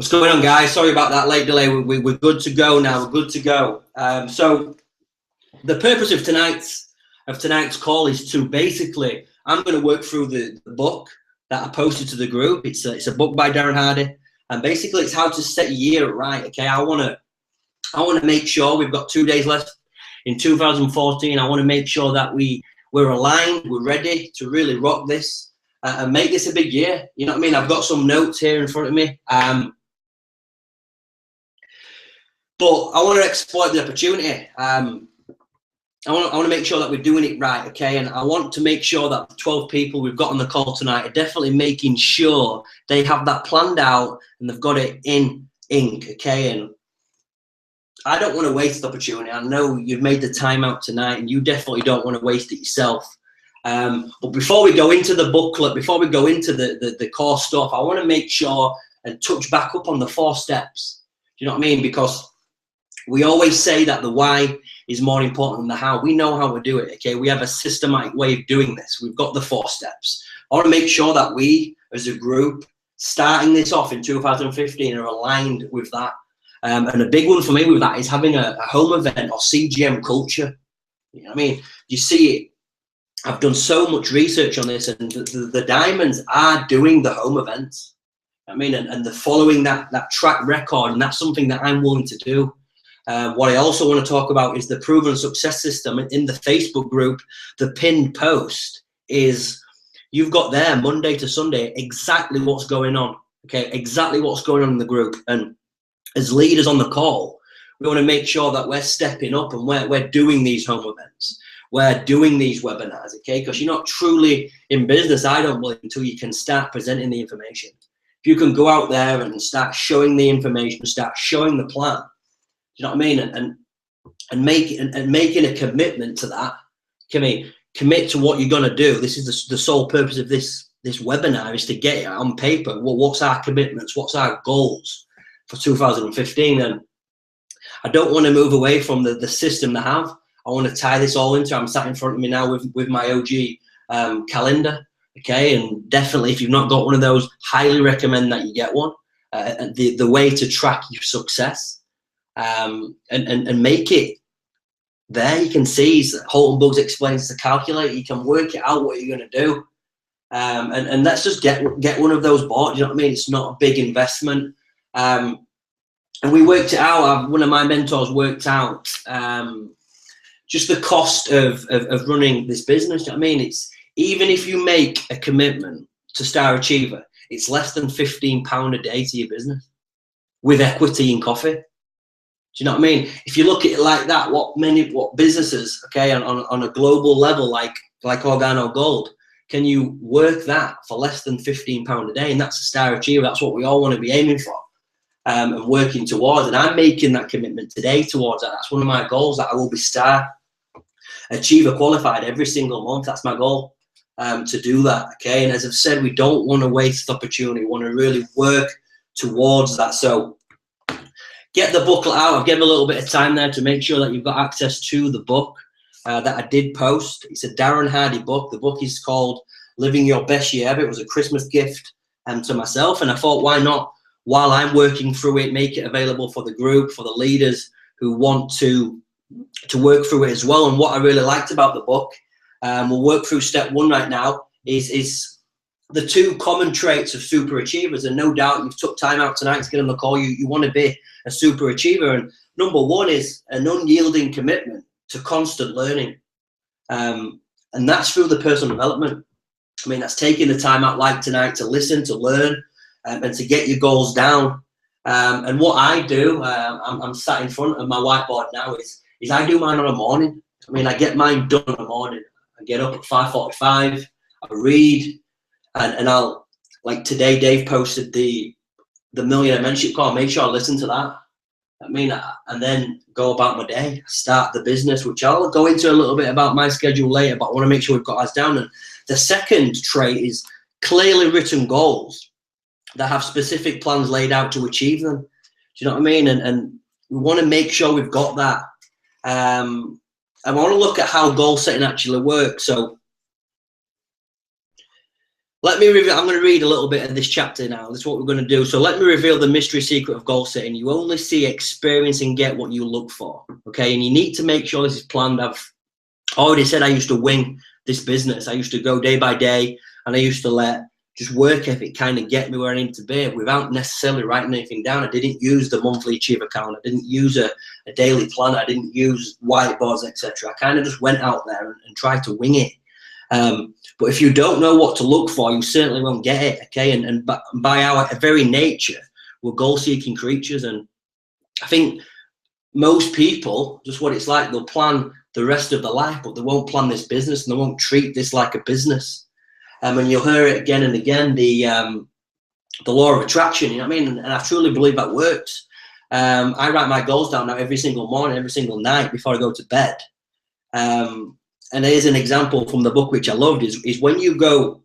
What's going on, guys? Sorry about that late delay. We're good to go now. We're good to go. So the purpose of tonight's call is to basically, I'm going to work through the book that I posted to the group. It's a book by Darren Hardy, and basically it's how to set your year right. Okay, I want to make sure we've got 2 days left in 2014. I want to make sure that we're aligned, we're ready to really rock this and make this a big year. You know what I mean? I've got some notes here in front of me. But I want to exploit the opportunity. I want to make sure that we're doing it right, okay? And I want to make sure that the 12 people we've got on the call tonight are definitely making sure they have that planned out and they've got it in ink, okay? And I don't want to waste the opportunity. I know you've made the time out tonight and you definitely don't want to waste it yourself. But before we go into the booklet, before we go into the core stuff, I want to make sure and touch back up on the 4 steps. Do you know what I mean? Because we always say that the why is more important than the how. We know how we do it, okay? We have a systematic way of doing this. We've got the 4 steps. I want to make sure that we, as a group, starting this off in 2015, are aligned with that. And a big one for me with that is having a home event or CGM culture. You know what I mean? You see it. I've done so much research on this, and the Diamonds are doing the home events. I mean, and they're following that track record, and that's something that I'm willing to do. What I also want to talk about is the proven success system in the Facebook group. The pinned post is, you've got there Monday to Sunday exactly what's going on, okay? Exactly what's going on in the group. And as leaders on the call, we want to make sure that we're stepping up and we're doing these home events. We're doing these webinars, okay? Because you're not truly in business, I don't believe, until you can start presenting the information. If you can go out there and start showing the information, start showing the plan, you know what I mean? And making a commitment to that. Commit to what you're gonna do. This is the sole purpose of this webinar, is to get it on paper. Well, what's our commitments? What's our goals for 2015? And I don't want to move away from the system to have. I want to tie this all into. I'm sat in front of me now with my OG calendar. Okay, and definitely if you've not got one of those, highly recommend that you get one. The way to track your success. And make it there. You can see Holton Bugs explains the calculator. You can work it out what you're going to do, and let's just get one of those bought. You know what I mean? It's not a big investment, and we worked it out. One of my mentors worked out just the cost of running this business. You know what I mean? It's, even if you make a commitment to Star Achiever, it's less than £15 a day to your business with equity in coffee. Do you know what I mean? If you look at it like that, what businesses, okay, on a global level, like Organo Gold, can you work that for less than £15 a day? And that's a Star Achiever. That's what we all want to be aiming for and working towards. And I'm making that commitment today towards that. That's one of my goals, that I will be Star Achiever qualified every single month. That's my goal, to do that, okay? And as I've said, we don't want to waste the opportunity. We want to really work towards that. So get the booklet out. I've given a little bit of time there to make sure that you've got access to the book that I did post. It's a Darren Hardy book. The book is called Living Your Best Year Ever. It was a Christmas gift to myself, and I thought, why not, while I'm working through it, make it available for the group, for the leaders who want to work through it as well. And what I really liked about the book, we'll work through step 1 right now, is the 2 common traits of super achievers. And no doubt you've took time out tonight to get on the call. You want to be a super achiever, and number 1 is an unyielding commitment to constant learning, and that's through the personal development. I mean, that's taking the time out like tonight to listen, to learn, and to get your goals down. And what I do, I'm sat in front of my whiteboard now, is I do mine on a morning. I mean, I get mine done in the morning. I get up at 5:45, I read, and I'll, like today, Dave posted the Millionaire Mentorship call. Make sure I listen to that. I mean, and then go about my day, start the business, which I'll go into a little bit about my schedule later, but I want to make sure we've got ours down. And the second trait is clearly written goals that have specific plans laid out to achieve them. Do you know what I mean? And we want to make sure we've got that. I want to look at how goal setting actually works. So let me reveal. I'm going to read a little bit of this chapter now. That's what we're going to do. So let me reveal the mystery secret of goal setting. You only see, experience, and get what you look for. Okay, and you need to make sure this is planned. I've already said I used to wing this business. I used to go day by day, and I used to let just work ethic kind of get me where I need to be without necessarily writing anything down. I didn't use the monthly achieve account. I didn't use a daily planner. I didn't use whiteboards, etc. I kind of just went out there and tried to wing it. But if you don't know what to look for, you certainly won't get it. Okay, and by our very nature, we're goal-seeking creatures, and I think most people, just what it's like, they'll plan the rest of their life, but they won't plan this business, and they won't treat this like a business. And you'll hear it again and again, the law of attraction, you know what I mean? And I truly believe that works. I write my goals down now every single morning, every single night before I go to bed. And here's an example from the book, which I loved, is when you go,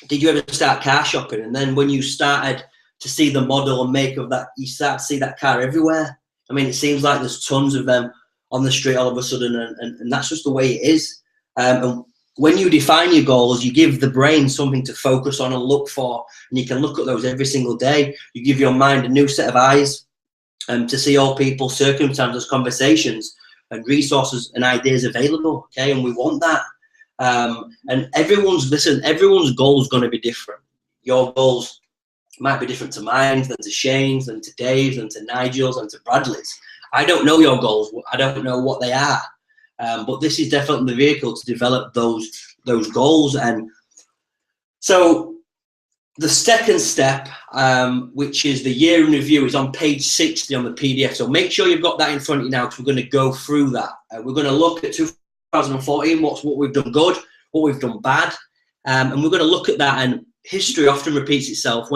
did you ever start car shopping? And then when you started to see the model and make of that, you start to see that car everywhere. I mean, it seems like there's tons of them on the street all of a sudden, and that's just the way it is. And when you define your goals, you give the brain something to focus on and look for, and you can look at those every single day. You give your mind a new set of eyes to see all people, circumstances, conversations, and resources and ideas available. Okay, and we want that. And everyone's goal is going to be different. Your goals might be different to mine, than to Shane's, than to Dave's, than to Nigel's, and to Bradley's. I don't know your goals. I don't know what they are. But this is definitely the vehicle to develop those goals. And so the second step, which is the year in review, is on page 60 on the PDF. So make sure you've got that in front of you now, because we're going to go through that. We're going to look at 2014, what we've done good, what we've done bad, and we're going to look at that. And history often repeats itself.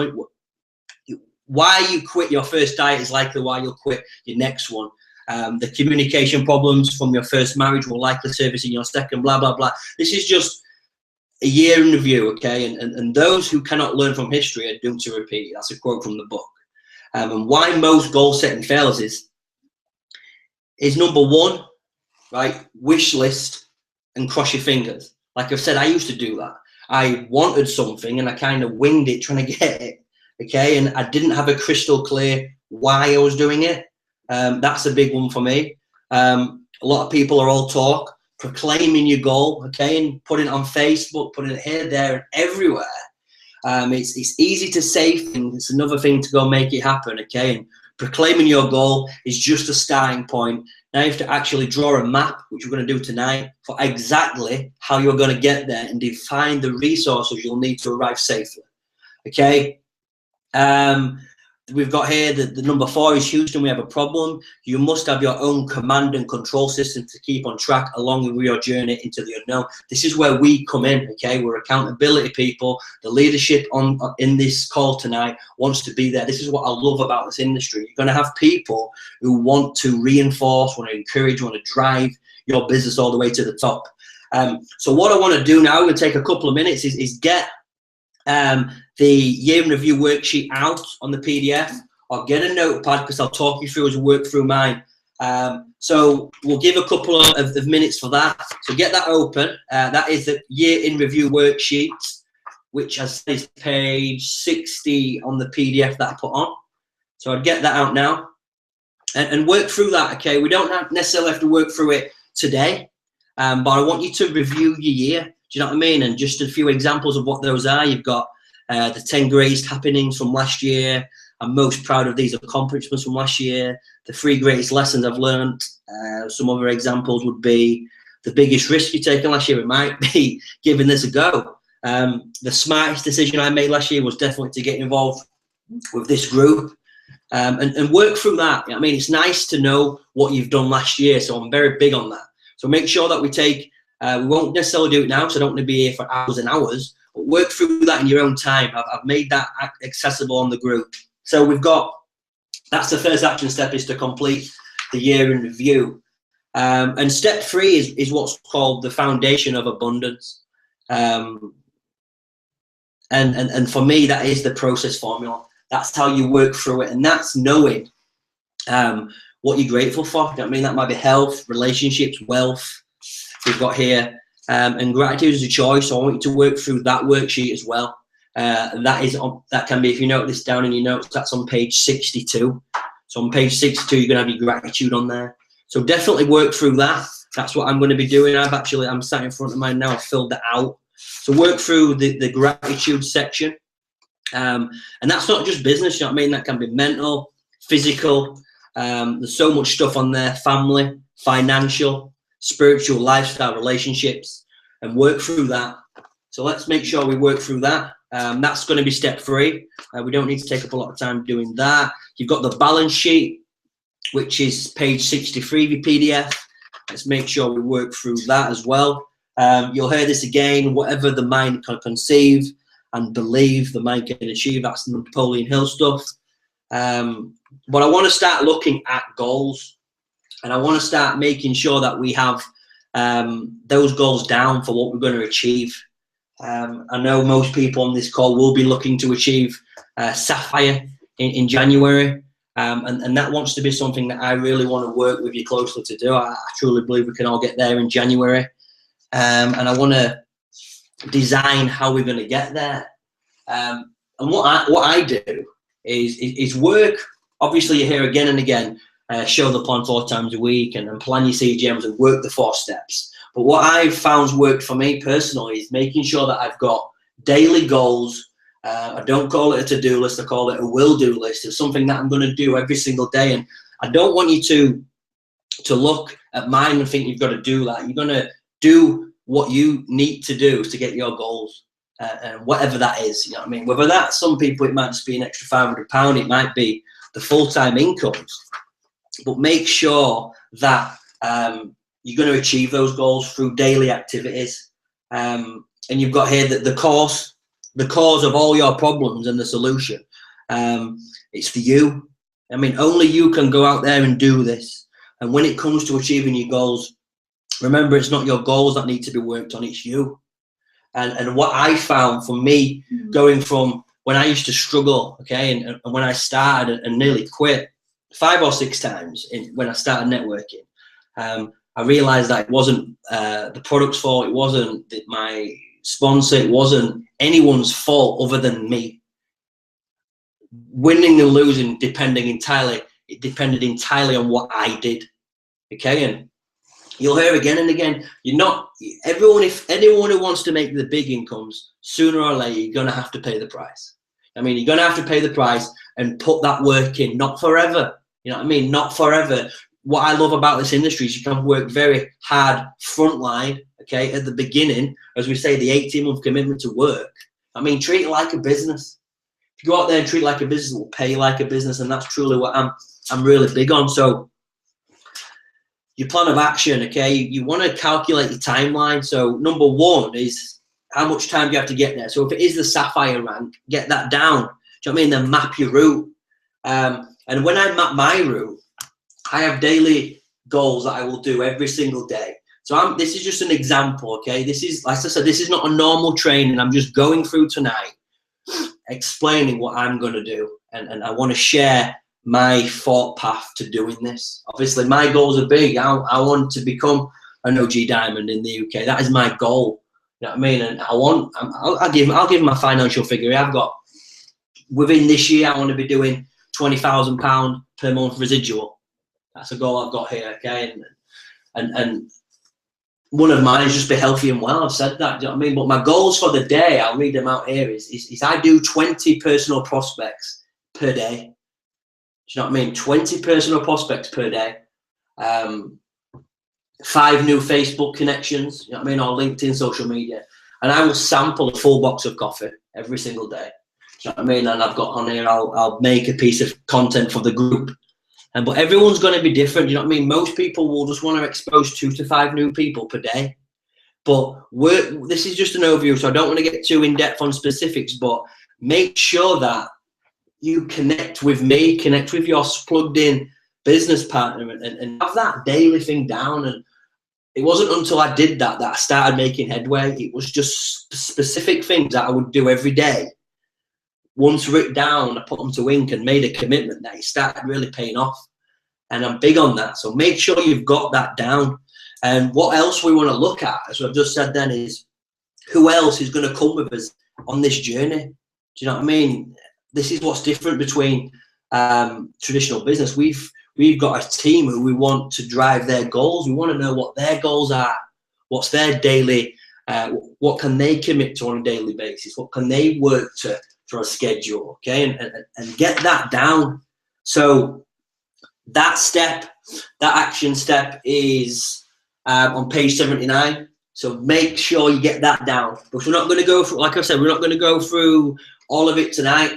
Why you quit your first diet is likely why you'll quit your next one. The communication problems from your first marriage will likely service in your second, blah, blah, blah. This is just a year in review, okay? And those who cannot learn from history are doomed to repeat. That's a quote from the book. And why most goal setting fails is number one, right? Wish list and cross your fingers. Like I've said, I used to do that. I wanted something and I kind of winged it trying to get it, okay? And I didn't have a crystal clear why I was doing it. That's a big one for me. A lot of people are all talk, proclaiming your goal, okay, and putting it on Facebook, putting it here, there, and everywhere. It's easy to say things. It's another thing to go make it happen, okay? And proclaiming your goal is just a starting point. Now you have to actually draw a map, which we're going to do tonight, for exactly how you're going to get there and define the resources you'll need to arrive safely, okay? We've got here the number 4 is Houston. We have a problem. You must have your own command and control system to keep on track along with your journey into the unknown. This is where we come in, okay? We're accountability people. The leadership in this call tonight wants to be there. This is what I love about this industry. You're going to have people who want to reinforce, want to encourage, want to drive your business all the way to the top. So what I want to do now, I'm going to take a couple of minutes, is get the year in review worksheet out on the PDF, or get a notepad, because I'll talk you through as I work through mine. So we'll give a couple of minutes for that. So get that open. That is the year in review worksheet, which is page 60 on the PDF that I put on. So I'd get that out now and work through that, okay? We don't necessarily have to work through it today, but I want you to review your year. Do you know what I mean? And just a few examples of what those are. You've got the 10 greatest happenings from last year. I'm most proud of these accomplishments from last year. The 3 greatest lessons I've learned. Some other examples would be the biggest risk you've taken last year. It might be giving this a go. The smartest decision I made last year was definitely to get involved with this group and work through that. I mean, it's nice to know what you've done last year, so I'm very big on that. So make sure that we take, we won't necessarily do it now, so I don't want to be here for hours and hours, but work through that in your own time. I've made that accessible on the group. So we've got, that's the first action step, is to complete the year in review. And step 3 is what's called the foundation of abundance. And for me, that is the process formula. That's how you work through it. And that's knowing what you're grateful for. I mean, that might be health, relationships, wealth. We've got here, and gratitude is a choice. So I want you to work through that worksheet as well. That can be, if you note this down in your notes, that's on page 62. So on page 62, you're going to have your gratitude on there. So definitely work through that. That's what I'm going to be doing. I'm sat in front of mine now. I've filled that out. So work through the gratitude section. And that's not just business, you know what I mean? That can be mental, physical. There's so much stuff on there: family, financial, spiritual, lifestyle, relationships, and work through that. So let's make sure we work through that. That's going to be step 3. We don't need to take up a lot of time doing that. You've got the balance sheet, which is page 63 of your PDF. Let's make sure we work through that as well. You'll hear this again: whatever the mind can conceive and believe, the mind can achieve. That's the Napoleon Hill stuff. But I want to start looking at goals, and I want to start making sure that we have those goals down for what we're going to achieve. I know most people on this call will be looking to achieve Sapphire in January, and that wants to be something that I really want to work with you closely to do. I truly believe we can all get there in January, and I want to design how we're going to get there. And what I do is work. Obviously, you hear again and again, show the plan 4 times a week and plan your CGMs and work the 4 steps. But what I've found's worked for me personally is making sure that I've got daily goals. I don't call it a to-do list. I call it a will-do list. It's something that I'm going to do every single day. And I don't want you to look at mine and think you've got to do that. You're going to do what you need to do to get your goals, and whatever that is, you know what I mean? Whether that's, some people, it might just be an extra £500, it might be the full-time incomes, but make sure that you're going to achieve those goals through daily activities. And you've got here that the cause of all your problems and the solution, it's for you. I mean, only you can go out there and do this. And when it comes to achieving your goals, remember, it's not your goals that need to be worked on, it's you. And what I found for me, going from when I used to struggle, okay, and when I started and nearly quit 5 or 6 times when I started networking, I realized that it wasn't the product's fault, it wasn't my sponsor, it wasn't anyone's fault other than me. Winning and losing depended entirely on what I did, okay? And you'll hear again and again, if anyone who wants to make the big incomes, sooner or later, you're going to have to pay the price. I mean, you're going to have to pay the price and put that work in, not forever. You know what I mean? Not forever. What I love about this industry is you can work very hard frontline, okay, at the beginning, as we say, the 18-month commitment to work. I mean, treat it like a business. If you go out there and treat it like a business, it will pay you like a business, and that's truly what I'm really big on. So your plan of action, okay, you want to calculate your timeline. So number 1 is how much time do you have to get there. So if it is the Sapphire rank, get that down. Do you know what I mean? Then map your route. And when I map my route, I have daily goals that I will do every single day. So this is just an example, okay? This is, like I said, this is not a normal training. I'm just going through tonight, explaining what I'm going to do. And I want to share my thought path to doing this. Obviously, my goals are big. I want to become an OG Diamond in the UK. That is my goal. You know what I mean? And I'll give my financial figure. I've got, within this year, I want to be doing £20,000 per month residual. That's a goal I've got here, okay? And one of mine is just be healthy and well. I've said that, do you know what I mean? But my goals for the day, I'll read them out here, is I do 20 personal prospects per day. Do you know what I mean? 20 personal prospects per day. 5 new Facebook connections, you know what I mean, or LinkedIn social media. And I will sample a full box of coffee every single day. Do you know what I mean? And I've got on here, I'll make a piece of content for the group. But everyone's going to be different. You know what I mean? Most people will just want to expose 2 to 5 new people per day. But this is just an overview, so I don't want to get too in-depth on specifics, but make sure that you connect with me, connect with your plugged-in business partner, and have that daily thing down. And it wasn't until I did that I started making headway. It was just specific things that I would do every day. Once written down, I put them to ink and made a commitment that it started really paying off. And I'm big on that. So make sure you've got that down. And what else we want to look at, as I've just said then, is who else is going to come with us on this journey. Do you know what I mean? This is what's different between traditional business. We've got a team who we want to drive their goals. We want to know what their goals are, what's their daily, what can they commit to on a daily basis, what can they work to for a schedule, okay, and get that down. So that step, that action step is on page 79. So make sure you get that down. But we're not going to go through, like I said, we're not going to go through all of it tonight.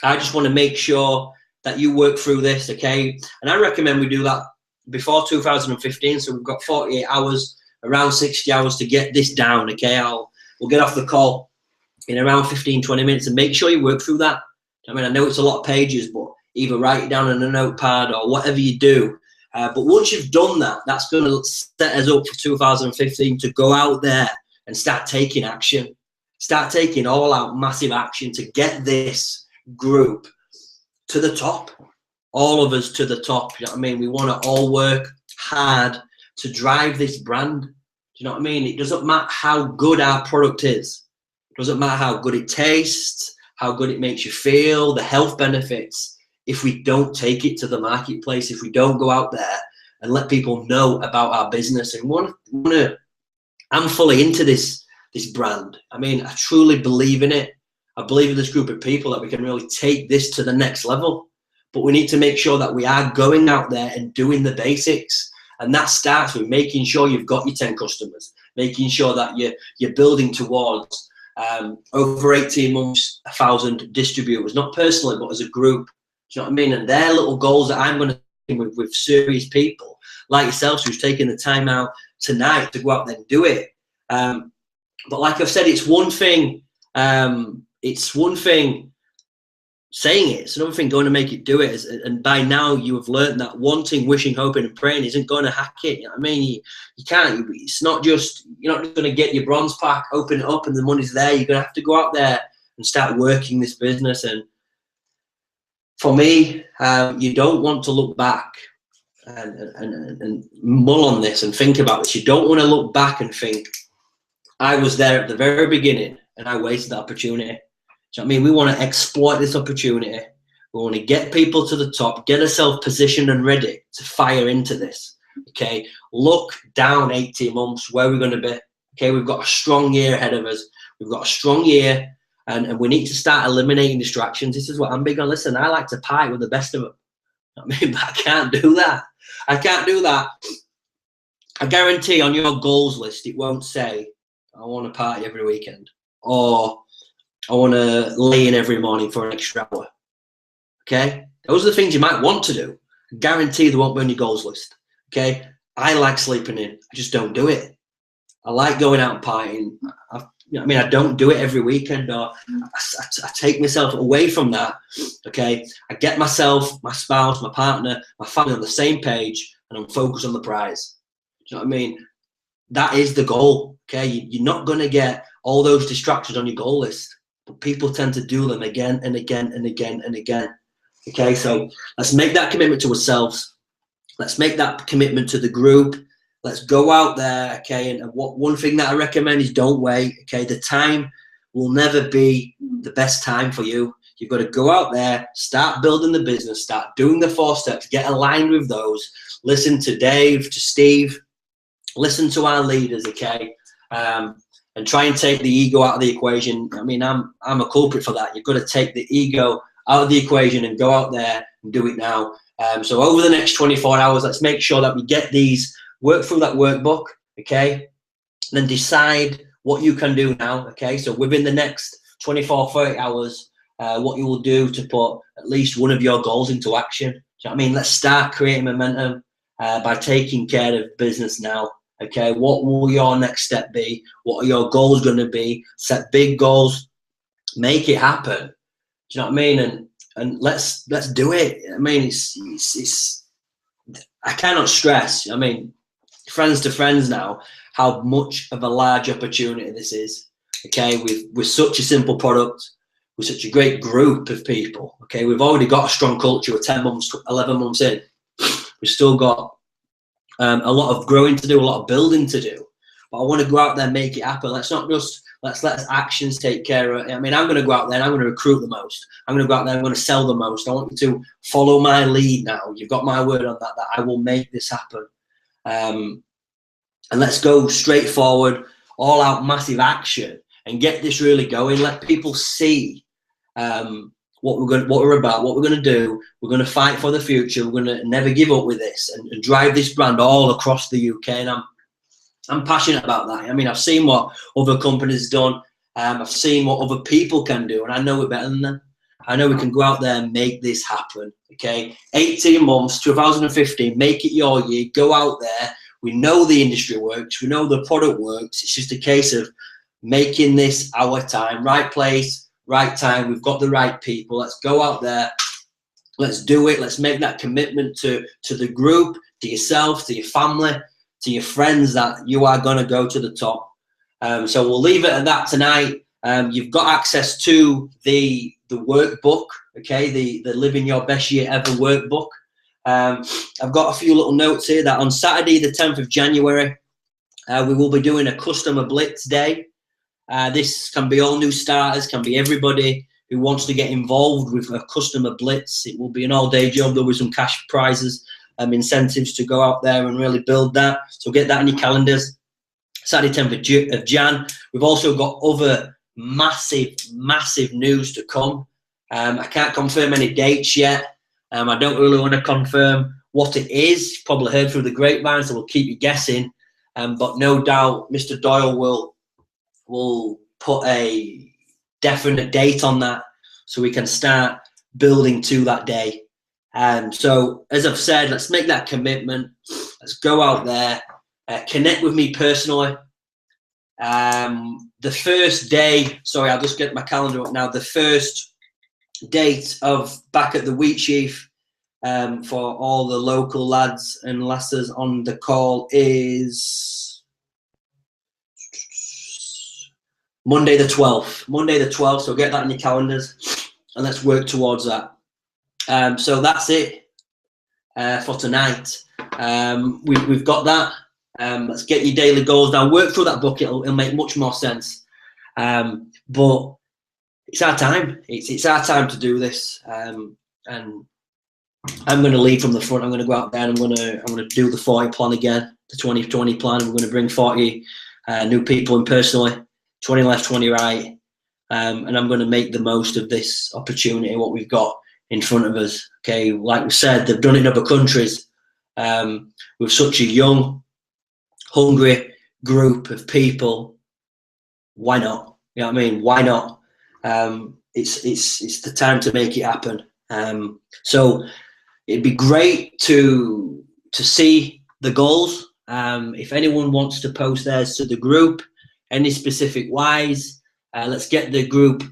I just want to make sure that you work through this, okay? And I recommend we do that before 2015. So we've got 48 hours, around 60 hours to get this down, okay? We'll get off the call in around 15, 20 minutes and make sure you work through that. I mean, I know it's a lot of pages, but either write it down on a notepad or whatever you do. But once you've done that, that's going to set us up for 2015 to go out there and start taking action. Start taking all out massive action to get this group to the top. All of us to the top. You know what I mean? We want to all work hard to drive this brand. Do you know what I mean? It doesn't matter how good our product is. It doesn't matter how good it tastes, how good it makes you feel, the health benefits. If we don't take it to the marketplace, if we don't go out there and let people know about our business, and I'm fully into this brand. I mean, I truly believe in it. I believe in this group of people that we can really take this to the next level. But we need to make sure that we are going out there and doing the basics. And that starts with making sure you've got your 10 customers, making sure that you're building towards over 18 months, 1,000 distributors, not personally, but as a group. Do you know what I mean? And they're little goals that I'm going to with serious people like yourself who's taking the time out tonight to go out there and do it. But like I've said, it's one thing. It's one thing saying it. It's another thing going to make it do it. And by now you have learned that wanting, wishing, hoping, and praying isn't going to hack it. You know what I mean? You can't. It's not just, you're not just going to get your bronze pack, open it up, and the money's there. You're going to have to go out there and start working this business. And for me, you don't want to look back and mull on this and think about this. You don't want to look back and think, I was there at the very beginning and I wasted that opportunity. Do you know what I mean? We want to exploit this opportunity. We want to get people to the top, get ourselves positioned and ready to fire into this. Okay, look down 18 months, where we're going to be. Okay, we've got a strong year ahead of us. We've got a strong year. And we need to start eliminating distractions. This is what I'm big on. Listen, I like to party with the best of them. I mean, but I can't do that. I can't do that. I guarantee on your goals list, it won't say, I want to party every weekend, or I want to lay in every morning for an extra hour. Okay? Those are the things you might want to do. I guarantee they won't be on your goals list. Okay? I like sleeping in. I just don't do it. I like going out and partying. I mean, I don't do it every weekend, or I take myself away from that, okay? I get myself, my spouse, my partner, my family on the same page, and I'm focused on the prize. Do you know what I mean? That is the goal, okay? You're not going to get all those distractions on your goal list, but people tend to do them again and again and again and again, okay? So let's make that commitment to ourselves. Let's make that commitment to the group. Let's go out there, okay? And one thing that I recommend is don't wait, okay? The time will never be the best time for you. You've got to go out there, start building the business, start doing the 4 steps, get aligned with those. Listen to Dave, to Steve, listen to our leaders, okay? And try and take the ego out of the equation. I mean, I'm a culprit for that. You've got to take the ego out of the equation and go out there and do it now. So over the next 24 hours, let's make sure that we get these, work through that workbook, okay? And then decide what you can do now, okay? So within the next 24, 30 hours, what you will do to put at least one of your goals into action. Do you know what I mean? Let's start creating momentum by taking care of business now, okay? What will your next step be? What are your goals going to be? Set big goals, make it happen. Do you know what I mean? And let's do it. I mean, it's I cannot stress, I mean, friends to friends now, how much of a large opportunity this is, okay? With such a simple product, with such a great group of people, okay? We've already got a strong culture. We're 10 months, 11 months in. We've still got a lot of growing to do, a lot of building to do. But I want to go out there and make it happen. Let's not just Let's let actions take care of it. I mean, I'm going to go out there and I'm going to recruit the most. I'm going to go out there and I'm going to sell the most. I want you to follow my lead now. You've got my word on that I will make this happen. And let's go straight forward, all out massive action and get this really going. Let people see what we're about, what we're going to do. We're going to fight for the future. We're going to never give up with this and drive this brand all across the UK. And I'm passionate about that. I mean, I've seen what other companies done. I've seen what other people can do, and I know it better than them. I know we can go out there and make this happen. Okay, 18 months, 2015, make it your year. Go out there. We know the industry works. We know the product works. It's just a case of making this our time. Right place, right time. We've got the right people. Let's go out there. Let's do it. Let's make that commitment to the group, to yourself, to your family, to your friends, that you are going to go to the top. So we'll leave it at that tonight. You've got access to the workbook, okay, the Living Your Best Year Ever workbook. I've got a few little notes here that on Saturday, the 10th of January, we will be doing a customer blitz day. This can be all new starters, can be everybody who wants to get involved with a customer blitz. It will be an all-day job. There'll be some cash prizes, incentives to go out there and really build that. So get that in your calendars. Saturday 10th of Jan. We've also got other massive news to come. I can't confirm any dates yet. I don't really want to confirm what it is. You've probably heard through the grapevine, so we'll keep you guessing. But no doubt Mr. Doyle will put a definite date on that so we can start building to that day. So as I've said, let's make that commitment. Let's go out there, connect with me personally. The first day, sorry, I'll just get my calendar up now. The first date of back at the Wheatsheaf for all the local lads and lasses on the call is Monday the 12th. Monday the 12th, so get that in your calendars and let's work towards that. So that's it for tonight. We've got that. Let's get your daily goals down. Work through that book. It'll make much more sense. But it's our time. It's our time to do this. And I'm going to lead from the front. I'm going to go out there and I'm going to do the 40 plan again, the 2020 plan. We're going to bring 40 new people in personally, 20 left, 20 right. And I'm going to make the most of this opportunity, what we've got in front of us. Okay, like we said, they've done it in other countries. With such a young, hungry group of people, why not? You know what I mean? Why not? It's the time to make it happen. So it'd be great to see the goals. If anyone wants to post theirs to the group, any specific wise, let's get the group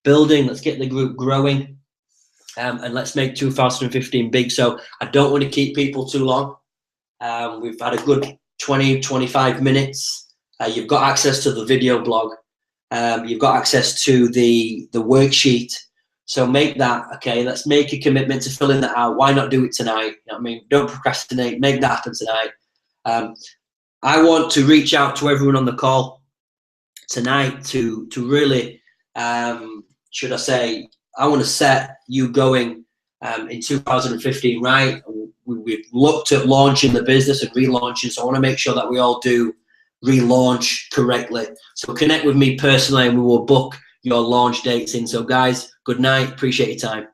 building. Let's get the group growing. And let's make 2015 big. So I don't want to keep people too long. We've had a good 20-25 minutes. You've got access to the video blog. You've got access to the worksheet. So make that, okay, let's make a commitment to filling that out. Why not do it tonight? You know what I mean? Don't procrastinate. Make that happen tonight. I want to reach out to everyone on the call tonight to really, should I say, I want to set you going in 2015, right? We've looked at launching the business and relaunching, so I want to make sure that we all do relaunch correctly. So connect with me personally and we will book your launch dates in. So guys, good night. Appreciate your time.